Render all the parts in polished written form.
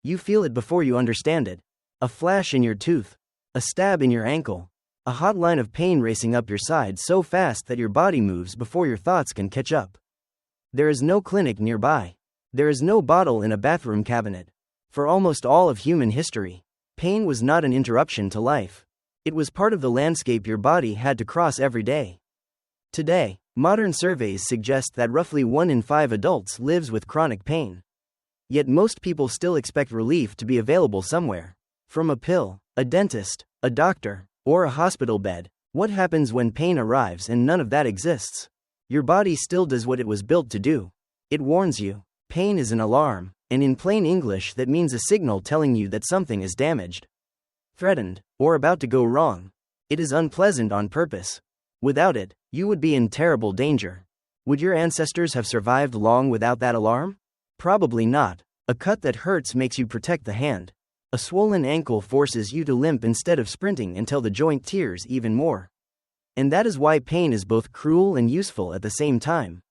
You feel it before you understand it. A flash in your tooth. A stab in your ankle. A hot line of pain racing up your side so fast that your body moves before your thoughts can catch up. There is no clinic nearby. There is no bottle in a bathroom cabinet. For almost all of human history, pain was not an interruption to life. It was part of the landscape your body had to cross every day. Today, modern surveys suggest that roughly 1 in 5 adults lives with chronic pain. Yet most people still expect relief to be available somewhere. From a pill, a dentist, a doctor, or a hospital bed. What happens when pain arrives and none of that exists? Your body still does what it was built to do. It warns you. Pain is an alarm, and in plain English that means a signal telling you that something is damaged, threatened, or about to go wrong. It is unpleasant on purpose. Without it, you would be in terrible danger. Would your ancestors have survived long without that alarm? Probably not. A cut that hurts makes you protect the hand. A swollen ankle forces you to limp instead of sprinting until the joint tears even more. And that is why pain is both cruel and useful at the same time.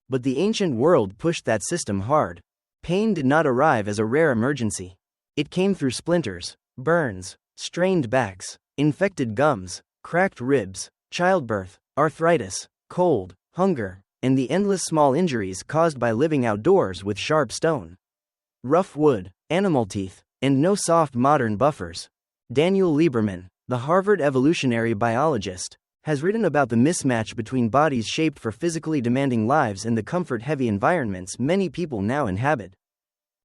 But the ancient world pushed that system hard. Pain did not arrive as a rare emergency. It came through splinters, burns, strained backs, infected gums, cracked ribs, childbirth, arthritis, cold, hunger, and the endless small injuries caused by living outdoors with sharp stone, rough wood, animal teeth, and no soft modern buffers. Daniel Lieberman, the Harvard evolutionary biologist, has written about the mismatch between bodies shaped for physically demanding lives and the comfort-heavy environments many people now inhabit.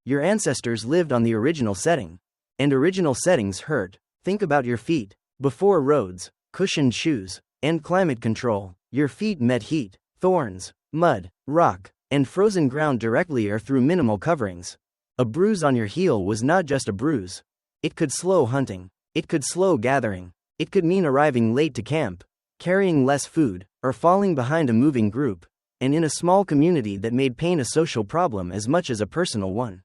Your ancestors lived on the original setting. And original settings hurt. Think about your feet. Before roads, cushioned shoes, and climate control, your feet met heat, thorns, mud, rock, and frozen ground directly or through minimal coverings. A bruise on your heel was not just a bruise. It could slow hunting. It could slow gathering. It could mean arriving late to camp, carrying less food, or falling behind a moving group. And in a small community that made pain a social problem as much as a personal one.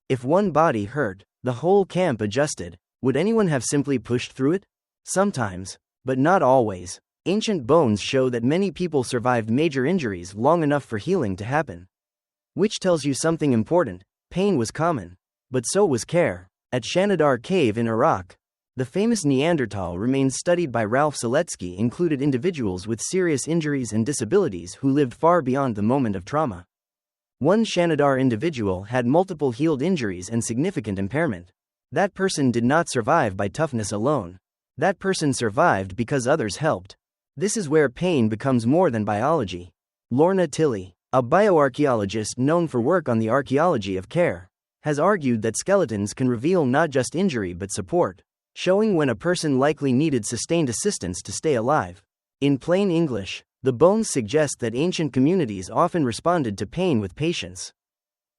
If one body hurt, the whole camp adjusted. Would anyone have simply pushed through it? Sometimes, but not always. Ancient bones show that many people survived major injuries long enough for healing to happen. Which tells you something important. Pain was common. But so was care. At Shanidar Cave in Iraq, the famous Neanderthal remains studied by Ralph Seletsky included individuals with serious injuries and disabilities who lived far beyond the moment of trauma. One Shanidar individual had multiple healed injuries and significant impairment. That person did not survive by toughness alone. That person survived because others helped. This is where pain becomes more than biology. Lorna Tilley, a bioarchaeologist known for work on the archaeology of care, has argued that skeletons can reveal not just injury but support, showing when a person likely needed sustained assistance to stay alive. In plain English, the bones suggest that ancient communities often responded to pain with patience,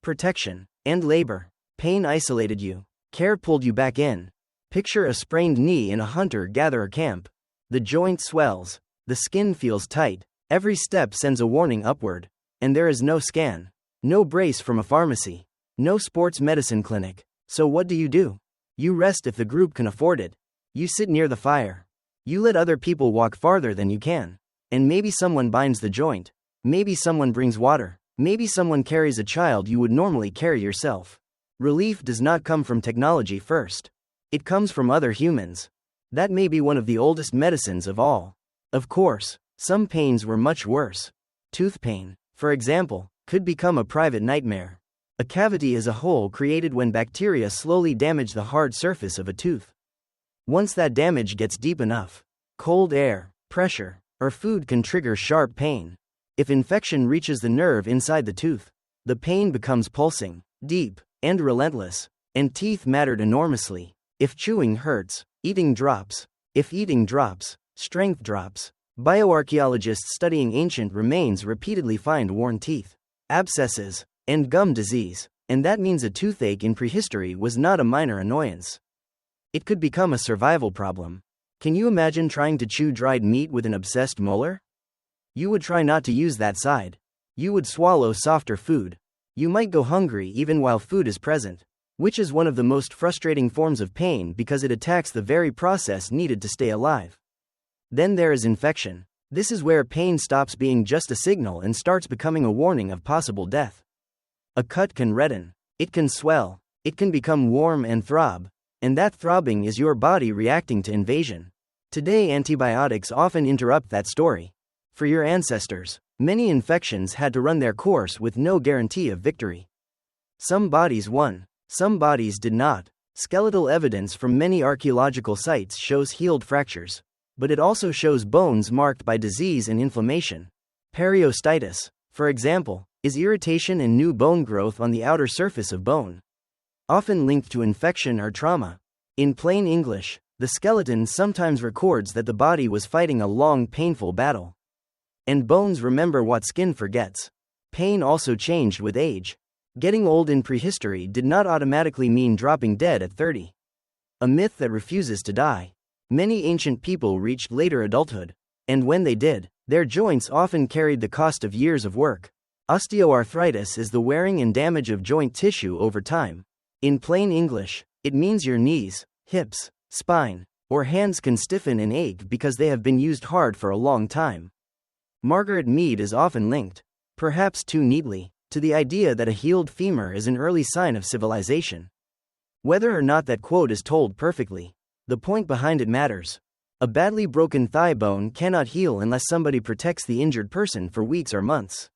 protection, and labor. Pain isolated you. Care pulled you back in. Picture a sprained knee in a hunter-gatherer camp. The joint swells. The skin feels tight. Every step sends a warning upward. And there is no scan. No brace from a pharmacy. No sports medicine clinic. So what do? You rest if the group can afford it. You sit near the fire. You let other people walk farther than you can. And maybe someone binds the joint. Maybe someone brings water. Maybe someone carries a child you would normally carry yourself. Relief does not come from technology first. It comes from other humans. That may be one of the oldest medicines of all. Of course, some pains were much worse. Tooth pain, for example, could become a private nightmare. A cavity is a hole created when bacteria slowly damage the hard surface of a tooth. Once that damage gets deep enough, cold air, pressure, or food can trigger sharp pain. If infection reaches the nerve inside the tooth, the pain becomes pulsing, deep, and relentless. And teeth mattered enormously. If chewing hurts, eating drops. If eating drops, strength drops. Bioarchaeologists studying ancient remains repeatedly find worn teeth, abscesses, and gum disease. And that means a toothache in prehistory was not a minor annoyance. It could become a survival problem. Can you imagine trying to chew dried meat with an obsessed molar? You would try not to use that side. You would swallow softer food. You might go hungry even while food is present, which is one of the most frustrating forms of pain because it attacks the very process needed to stay alive. Then there is infection. This is where pain stops being just a signal and starts becoming a warning of possible death. A cut can redden. It can swell. It can become warm and throb, and that throbbing is your body reacting to invasion. Today, antibiotics often interrupt that story. For your ancestors, many infections had to run their course with no guarantee of victory. Some bodies won, some bodies did not. Skeletal evidence from many archaeological sites shows healed fractures, but it also shows bones marked by disease and inflammation. Periostitis, for example, is irritation and new bone growth on the outer surface of bone, often linked to infection or trauma. In plain English, the skeleton sometimes records that the body was fighting a long, painful battle. And bones remember what skin forgets. Pain also changed with age. Getting old in prehistory did not automatically mean dropping dead at 30. A myth that refuses to die. Many ancient people reached later adulthood, and when they did, their joints often carried the cost of years of work. Osteoarthritis is the wearing and damage of joint tissue over time. In plain English, it means your knees, hips, spine, or hands can stiffen and ache because they have been used hard for a long time. Margaret Mead is often linked, perhaps too neatly, to the idea that a healed femur is an early sign of civilization. Whether or not that quote is told perfectly, the point behind it matters. A badly broken thigh bone cannot heal unless somebody protects the injured person for weeks or months.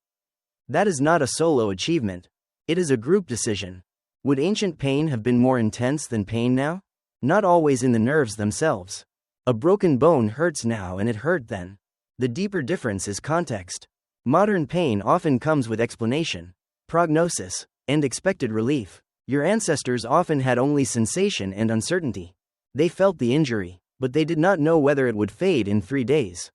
That is not a solo achievement. It is a group decision. Would ancient pain have been more intense than pain now? Not always in the nerves themselves. A broken bone hurts now and it hurt then. The deeper difference is context. Modern pain often comes with explanation, prognosis, and expected relief. Your ancestors often had only sensation and uncertainty. They felt the injury, but they did not know whether it would fade in 3 days,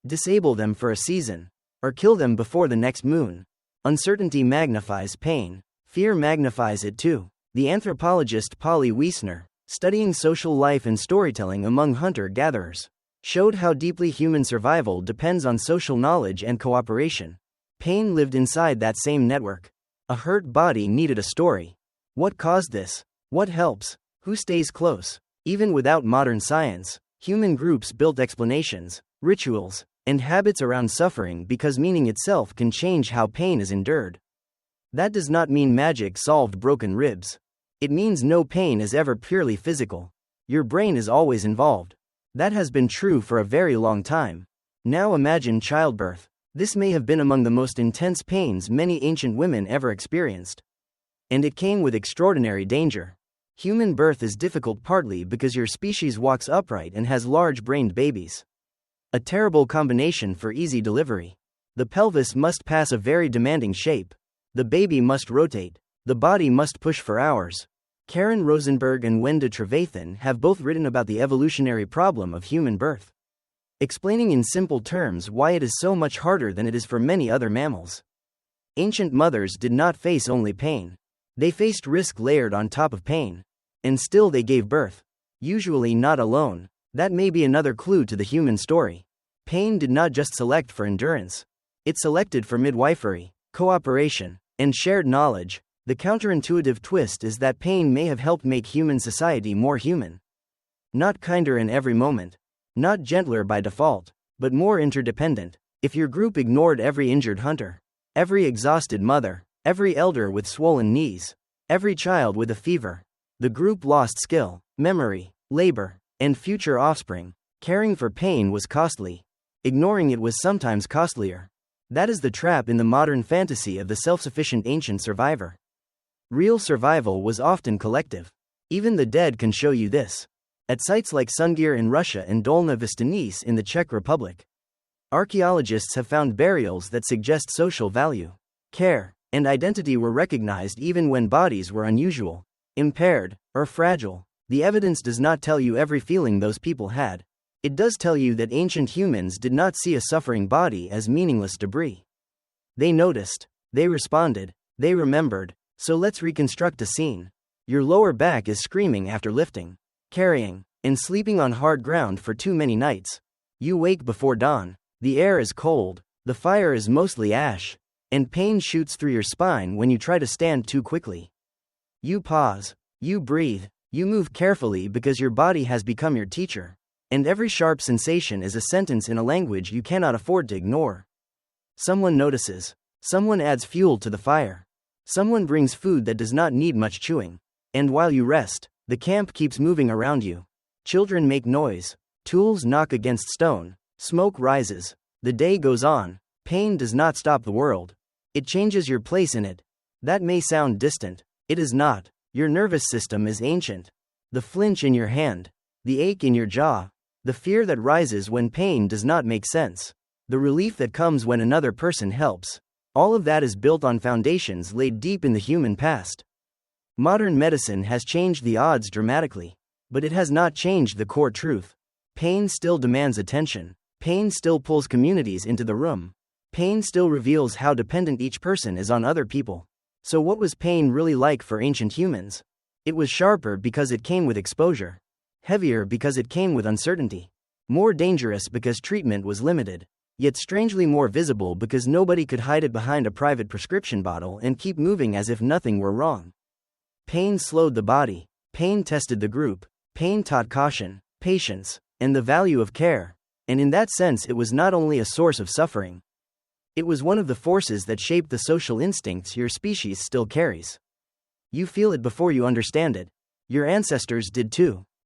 disable them for a season, or kill them before the next moon. Uncertainty magnifies pain. Fear magnifies it too. The anthropologist Polly Wiesner, studying social life and storytelling among hunter-gatherers, showed how deeply human survival depends on social knowledge and cooperation. Pain lived inside that same network. A hurt body needed a story. What caused this? What helps? Who stays close? Even without modern science, human groups built explanations, rituals, and habits around suffering because meaning itself can change how pain is endured. That does not mean magic solved broken ribs. It means no pain is ever purely physical. Your brain is always involved. That has been true for a very long time. Now imagine childbirth. This may have been among the most intense pains many ancient women ever experienced. And it came with extraordinary danger. Human birth is difficult partly because your species walks upright and has large-brained babies. A terrible combination for easy delivery. The pelvis must pass a very demanding shape. The baby must rotate. The body must push for hours. Karen Rosenberg and Wenda Trevathan have both written about the evolutionary problem of human birth, explaining in simple terms why it is so much harder than it is for many other mammals. Ancient mothers did not face only pain. They faced risk layered on top of pain. And still they gave birth. Usually not alone. That may be another clue to the human story. Pain did not just select for endurance. It selected for midwifery, cooperation, and shared knowledge. The counterintuitive twist is that pain may have helped make human society more human. Not kinder in every moment. Not gentler by default, but more interdependent. If your group ignored every injured hunter, every exhausted mother, every elder with swollen knees, every child with a fever, the group lost skill, memory, labor, and future offspring. Caring for pain was costly. Ignoring it was sometimes costlier. That is the trap in the modern fantasy of the self-sufficient ancient survivor. Real survival was often collective. Even the dead can show you this. At sites like Sungir in Russia and Dolna Vistanice in the Czech Republic, archaeologists have found burials that suggest social value, care, and identity were recognized even when bodies were unusual, impaired, or fragile. The evidence does not tell you every feeling those people had. It does tell you that ancient humans did not see a suffering body as meaningless debris. They noticed, they responded, they remembered. So let's reconstruct a scene. Your lower back is screaming after lifting, carrying, and sleeping on hard ground for too many nights. You wake before dawn. The air is cold, the fire is mostly ash, and pain shoots through your spine when you try to stand too quickly. You pause, you breathe, you move carefully because your body has become your teacher. And every sharp sensation is a sentence in a language you cannot afford to ignore. Someone notices. Someone adds fuel to the fire. Someone brings food that does not need much chewing. And while you rest, the camp keeps moving around you. Children make noise. Tools knock against stone. Smoke rises. The day goes on. Pain does not stop the world. It changes your place in it. That may sound distant. It is not. Your nervous system is ancient. The flinch in your hand. The ache in your jaw. The fear that rises when pain does not make sense. The relief that comes when another person helps. All of that is built on foundations laid deep in the human past. Modern medicine has changed the odds dramatically, but it has not changed the core truth. Pain still demands attention. Pain still pulls communities into the room. Pain still reveals how dependent each person is on other people. So what was pain really like for ancient humans? It was sharper because it came with exposure. Heavier because it came with uncertainty. More dangerous because treatment was limited. Yet strangely more visible because nobody could hide it behind a private prescription bottle and keep moving as if nothing were wrong. Pain slowed the body. Pain tested the group. Pain taught caution, patience, and the value of care. And in that sense it was not only a source of suffering. It was one of the forces that shaped the social instincts your species still carries. You feel it before you understand it. Your ancestors did too.